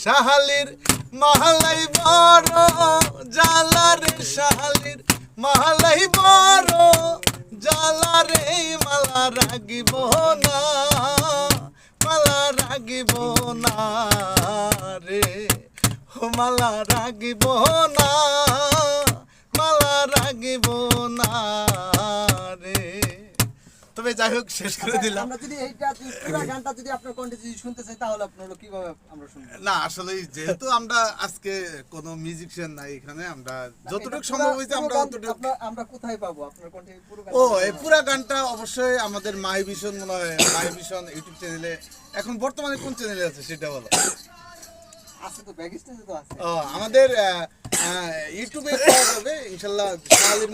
শাহালির মাহালাই বড় জ্বালা রে শাহালির মাহালাই বড় জ্বালা রে মালা রাগিব না মালা রাগিব না রে ও মালা রাগিব না মালা রাগিব না রে। তবে যাই হোক শেষ করে দিলাম। আমরা যদি এইটা পুরো গানটা যদি আপনার কণ্ঠে যদি শুনতে চাই তাহলে আপনারা কিভাবে আমরা শুনবো? না আসলে যেহেতু আমরা আজকে কোনো মিউজিশিয়ান নাই এখানে, আমরা যতটুকু সম্ভব হয়েছে আমরা ততটুকু। আমরা কোথায় পাবো আপনার কণ্ঠে পুরো গান? ও এই পুরো গানটা অবশ্যই আমাদের মাই ভিশন মনে হয়, মাই ভিশন ইউটিউব চ্যানেলে। এখন বর্তমানে কোন চ্যানেলে আছে সেটা বলো। আছে তো ব্যাক স্টেজে তো আছে। ও আমাদের ইউটিউবে পাওয়া যাবে ইনশাআল্লাহ।